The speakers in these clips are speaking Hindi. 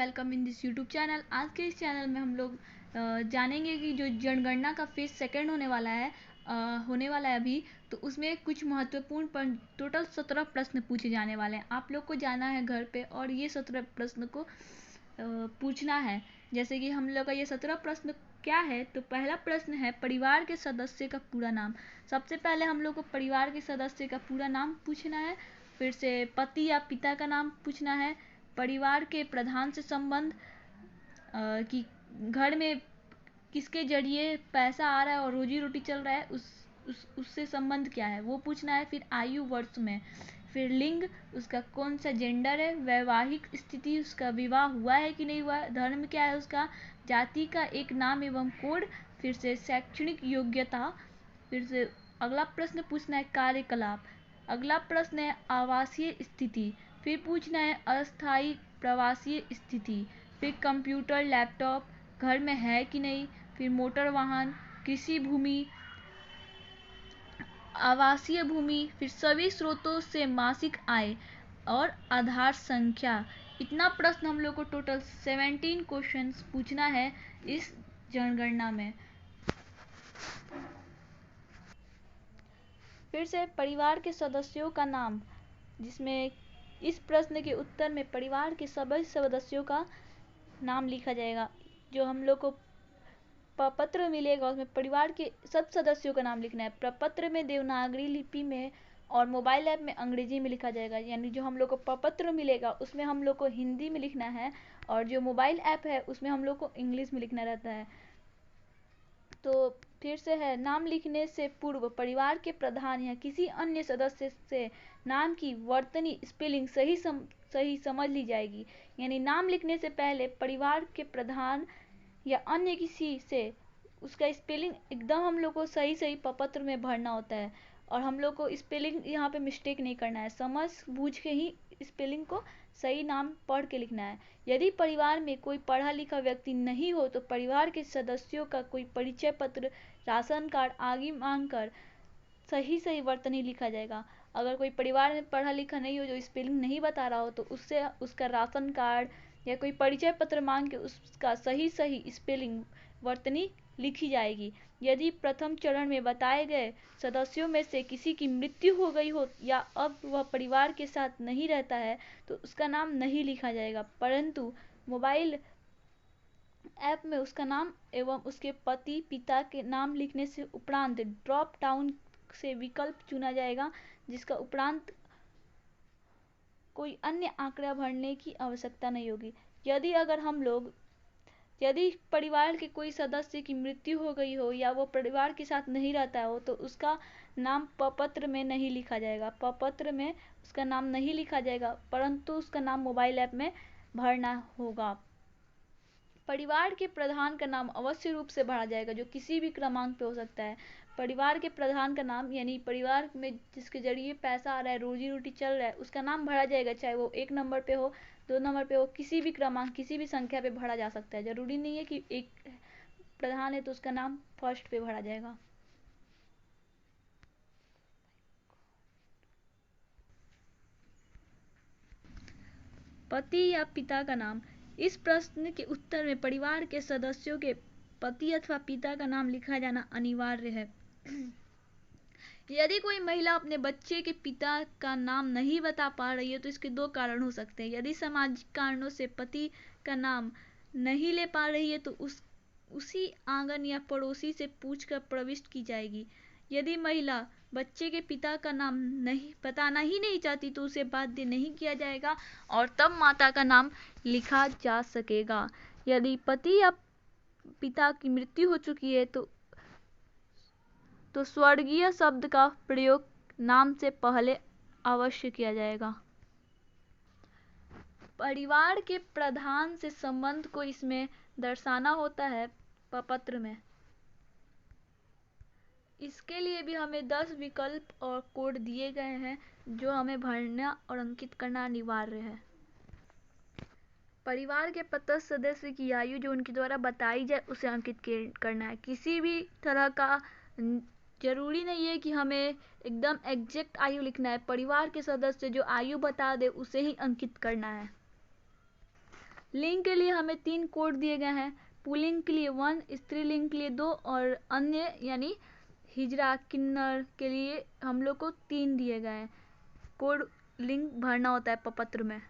Welcome in this YouTube channel. आज के इस चैनल में हम लोग जानेंगे कि जो जनगणना का फेज सेकंड होने वाला है अभी, तो उसमें कुछ महत्वपूर्ण टोटल 17 प्रश्न पूछे जाने वाले हैं। आप लोग को जाना है घर पे और ये 17 प्रश्न को पूछना है। जैसे कि हम लोग का ये 17 प्रश्न क्या है, तो पहला प्रश्न है परिवार के सदस्य का पूरा नाम। सबसे पहले हम लोग को परिवार के सदस्य का पूरा नाम पूछना है। फिर से पति या पिता का नाम पूछना है। परिवार के प्रधान से संबंध, कि घर में किसके जरिए पैसा आ रहा है और रोजी रोटी चल रहा है, उससे संबंध क्या है वो पूछना है। फिर आयु वर्ष में, फिर लिंग, उसका कौन सा जेंडर है, वैवाहिक स्थिति, उसका विवाह हुआ है कि नहीं हुआ है, धर्म क्या है उसका, जाति का एक नाम एवं कोड, फिर से शैक्षणिक योग्यता। फिर से अगला प्रश्न पूछना है कार्यकलाप। अगला प्रश्न है आवासीय स्थिति। फिर पूछना है अस्थायी प्रवासीय स्थिति। फिर कंप्यूटर लैपटॉप घर में है कि नहीं। फिर मोटर वाहन, कृषि भूमि, आवासीय भूमि, फिर सभी स्रोतों से मासिक आय और आधार संख्या। इतना प्रश्न हम लोग को टोटल 17 क्वेश्चंस पूछना है इस जनगणना में। फिर से परिवार के सदस्यों का नाम, जिसमें इस प्रश्न के उत्तर में परिवार के सभी सदस्यों का नाम लिखा जाएगा। जो हम लोग को प्रपत्र मिलेगा उसमें परिवार के सब सदस्यों का नाम लिखना है। प्रपत्र में देवनागरी लिपि में और मोबाइल ऐप में अंग्रेजी में लिखा जाएगा। यानी जो हम लोग को प्रपत्र मिलेगा उसमें हम लोग को हिंदी में लिखना है और जो मोबाइल ऐप है उसमें हम लोग को इंग्लिश में लिखना रहता है। तो फिर से है, नाम लिखने से पूर्व परिवार के प्रधान या किसी अन्य सदस्य से नाम की वर्तनी स्पेलिंग सही समझ ली जाएगी। यानी नाम लिखने से पहले परिवार के प्रधान या अन्य किसी से उसका स्पेलिंग एकदम हम लोग को सही प्रपत्र में भरना होता है और हम लोग को स्पेलिंग यहाँ पे मिस्टेक नहीं करना है। समझ बूझ के ही स्पेलिंग को सही नाम पढ़ के लिखना है। यदि परिवार में कोई पढ़ा लिखा व्यक्ति नहीं हो तो परिवार के सदस्यों का कोई परिचय पत्र, राशन कार्ड आदि मांग कर सही वर्तनी लिखा जाएगा। अगर कोई परिवार में पढ़ा लिखा नहीं हो, जो स्पेलिंग नहीं बता रहा हो, तो उससे उसका राशन कार्ड या कोई परिचय पत्र मांग के उसका सही स्पेलिंग वर्तनी लिखी जाएगी। यदि प्रथम चरण में बताए गए सदस्यों में से किसी की मृत्यु हो गई हो या अब वह परिवार के साथ नहीं रहता है तो उसका नाम नहीं लिखा जाएगा, परंतु मोबाइल ऐप में उसका नाम एवं उसके पति पिता के नाम लिखने से उपरांत ड्रॉप डाउन से विकल्प चुना जाएगा, जिसका उपरांत कोई अन्य आंकड़ा भरने की आवश्यकता नहीं होगी। यदि परिवार के कोई सदस्य की मृत्यु हो गई हो या वो परिवार के साथ नहीं रहता हो तो उसका नाम प्रपत्र में नहीं लिखा जाएगा। प्रपत्र में उसका नाम नहीं लिखा जाएगा, परंतु उसका नाम मोबाइल ऐप में भरना होगा। परिवार के प्रधान का नाम अवश्य रूप से भरा जाएगा, जो किसी भी क्रमांक पे हो सकता है। परिवार के प्रधान का नाम यानी परिवार में जिसके जरिए पैसा आ रहा है, रोजी रोटी चल रहा है, उसका नाम भरा जाएगा। चाहे वो 1 नंबर पे हो, 2 नंबर पे हो, किसी भी क्रमांक किसी भी संख्या पे भरा जा सकता है। जरूरी नहीं है कि एक प्रधान है तो उसका नाम फर्स्ट पे भरा जाएगा। पति या पिता का नाम, इस प्रश्न के उत्तर में परिवार के सदस्यों के पति अथवा पिता का नाम लिखा जाना अनिवार्य है। यदि कोई महिला अपने बच्चे के पिता का नाम नहीं बता पा रही है तो इसके 2 कारण हो सकते हैं। यदि सामाजिक कारणों से पति का नाम नहीं ले पा रही है तो उसी आंगन या पड़ोसी से पूछकर प्रविष्ट की जाएगी। यदि महिला बच्चे के पिता का नाम नहीं बताना ही नहीं चाहती तो उसे बाध्य नहीं किया जाएगा और तब माता का नाम लिखा जा सकेगा। यदि पति या पिता की मृत्यु हो चुकी है तो स्वर्गीय शब्द का प्रयोग नाम से पहले अवश्य किया जाएगा। परिवार के प्रधान से संबंध को इसमें दर्शाना होता है प्रपत्र में। इसके लिए भी हमें 10 विकल्प और कोड दिए गए हैं जो हमें भरना और अंकित करना अनिवार्य है। परिवार के प्रत्येक सदस्य की आयु जो उनके द्वारा बताई जाए उसे अंकित करना है। किसी भी तरह का जरूरी नहीं है कि हमें एकदम एग्जैक्ट आयु लिखना है। परिवार के सदस्य जो आयु बता दे उसे ही अंकित करना है। लिंग के लिए हमें 3 कोड दिए गए हैं। पुल्लिंग के लिए 1, स्त्रीलिंग के लिए 2 और अन्य यानी हिजड़ा किन्नर के लिए हम लोग को 3 दिए गए हैं। कोड लिंग भरना होता है प्रपत्र में।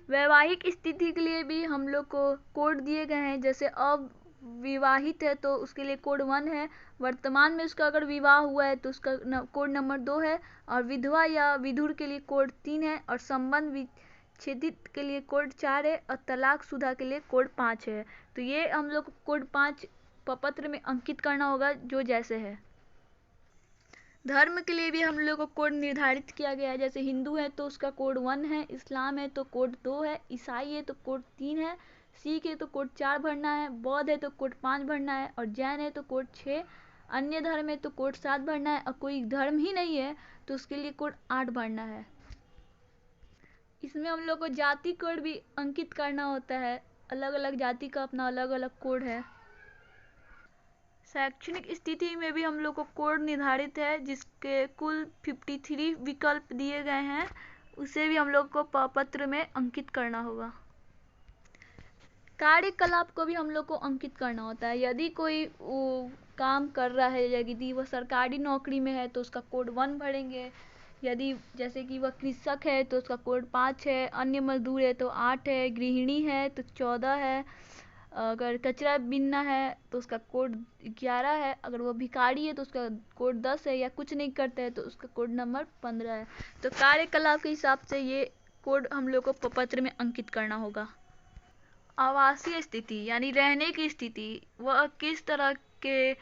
वैवाहिक स्थिति के लिए भी हम लोग को कोड दिए गए हैं। जैसे अविवाहित है तो उसके लिए कोड 1 है। वर्तमान में उसका अगर विवाह हुआ है तो उसका कोड नंबर 2 है। और विधवा या विधुर के लिए कोड 3 है। और संबंध विच्छेदित के लिए कोड 4 है। और तलाकशुदा के लिए कोड 5 है। तो ये हम लोग को कोड 5 प्रपत्र में अंकित करना होगा जो जैसे है। धर्म के लिए भी हम लोग को कोड निर्धारित किया गया है। जैसे हिंदू है तो उसका कोड 1 है, इस्लाम है तो कोड 2 है, ईसाई है तो कोड 3 है, सिख है तो कोड 4 भरना है, बौद्ध है तो कोड 5 भरना है और जैन है तो कोड 6, अन्य धर्म है तो कोड 7 भरना है और कोई धर्म ही नहीं है तो उसके लिए कोड 8 भरना है। इसमें हम लोग को जाति कोड भी अंकित करना होता है। अलग अलग जाति का अपना अलग अलग कोड है। शैक्षणिक स्थिति में भी हम लोग को कोड निर्धारित है जिसके कुल 53 विकल्प दिए गए हैं। उसे भी हम लोग को प्रपत्र में अंकित करना होगा। कार्यकलाप को भी हम लोग को अंकित करना होता है। यदि कोई काम कर रहा है, यदि वह सरकारी नौकरी में है तो उसका कोड 1 भरेंगे। यदि जैसे कि वह कृषक है तो उसका कोड 5 है, अन्य मजदूर है तो 8 है, गृहिणी है तो 14 है, अगर कचरा बीनना है तो उसका कोड 11 है, अगर वो भिखारी है तो उसका कोड 10 है, या कुछ नहीं करते हैं तो उसका कोड नंबर 15 है। तो कार्यकलाप के हिसाब से ये कोड हम लोग को प्रपत्र में अंकित करना होगा। आवासीय स्थिति यानी रहने की स्थिति, वह किस तरह के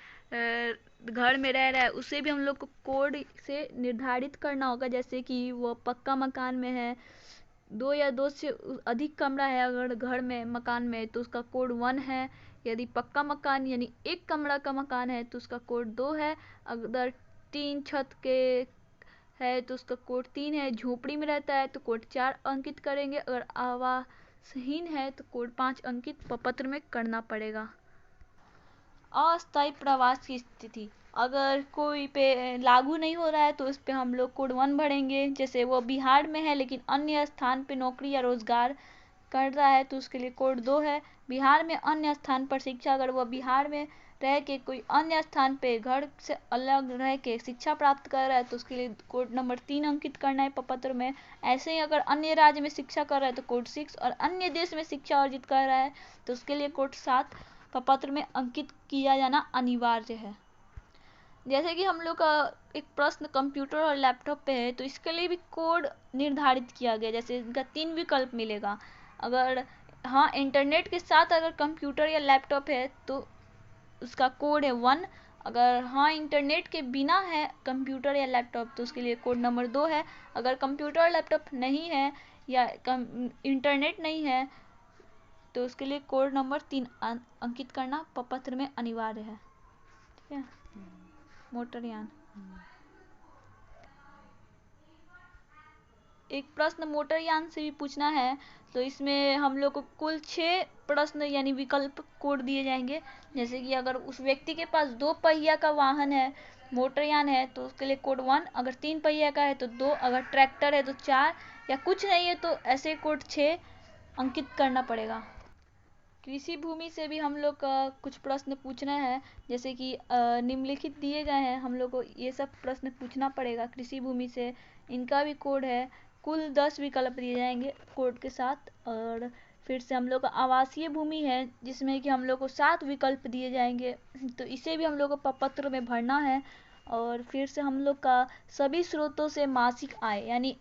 घर में रह रहा है उसे भी हम लोग को कोड से निर्धारित करना होगा। जैसे कि वो पक्का मकान में है, 2 या 2 से अधिक कमरा है अगर घर में मकान में तो उसका कोड 1 है। यदि पक्का मकान यानी 1 कमरा का मकान है तो उसका कोड 2 है। अगर 3 छत के है तो उसका कोड 3 है। झोपड़ी में रहता है तो कोड 4 अंकित करेंगे। अगर आवासहीन है तो कोड 5 अंकित प्रपत्र में करना पड़ेगा। अस्थायी प्रवास की स्थिति, अगर कोई पे लागू नहीं हो रहा है तो उस पे हम लोग कोड 1 भरेंगे। जैसे वो बिहार में है लेकिन अन्य स्थान पे नौकरी या रोजगार कर रहा है तो उसके लिए कोड 2 है। बिहार में अन्य स्थान पर शिक्षा, अगर वह बिहार में रह के कोई अन्य स्थान पे घर से अलग रह के शिक्षा प्राप्त कर रहा है तो उसके लिए कोड नंबर 3 अंकित करना है प्रपत्र में। ऐसे ही अगर अन्य राज्य में शिक्षा कर रहा है तो कोड 6 और अन्य देश में शिक्षा अर्जित कर रहा है तो उसके लिए कोड 7 प्रपत्र में अंकित किया जाना अनिवार्य है। जैसे कि हम लोग का एक प्रश्न कंप्यूटर और लैपटॉप पे है तो इसके लिए भी कोड निर्धारित किया गया। जैसे इनका 3 विकल्प मिलेगा। अगर हाँ इंटरनेट के साथ अगर कंप्यूटर या लैपटॉप है तो उसका कोड है 1। अगर हाँ इंटरनेट के बिना है कंप्यूटर या लैपटॉप तो उसके लिए कोड नंबर 2 है। अगर कंप्यूटर और लैपटॉप नहीं है या इंटरनेट नहीं है तो उसके लिए कोड नंबर 3 अंकित करना प्रपत्र में अनिवार्य है। ठीक है। मोटरयान, एक प्रश्न मोटरयान से भी पूछना है तो इसमें हम लोग को कुल 6 प्रश्न यानी विकल्प कोड दिए जाएंगे। जैसे कि अगर उस व्यक्ति के पास 2 पहिया का वाहन है, मोटरयान है, तो उसके लिए कोड 1। अगर 3 पहिया का है तो 2, अगर ट्रैक्टर है तो 4, या कुछ नहीं है तो ऐसे कोड 6 अंकित करना पड़ेगा। कृषि भूमि से भी हम लोग का कुछ प्रश्न पूछना है। जैसे कि निम्नलिखित दिए गए हैं, हम लोग को ये सब प्रश्न पूछना पड़ेगा कृषि भूमि से। इनका भी कोड है। कुल 10 विकल्प दिए जाएंगे कोड के साथ। और फिर से हम लोग का आवासीय भूमि है जिसमें कि हम लोग को 7 विकल्प दिए जाएंगे, तो इसे भी हम लोग को प्रपत्र में भरना है। और फिर से हम लोग का सभी स्रोतों से मासिक आय यानी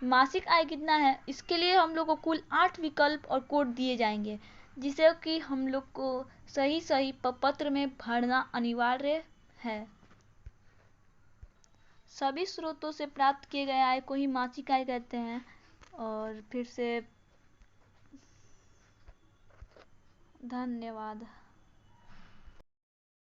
मासिक आय कितना है, इसके लिए हम लोग को कुल 8 विकल्प और कोड दिए जाएंगे जिसे कि हम लोग को सही सही प्रपत्र में भरना अनिवार्य है। सभी स्रोतों से प्राप्त किए गए आय को ही मासिक आय कहते हैं। और फिर से धन्यवाद।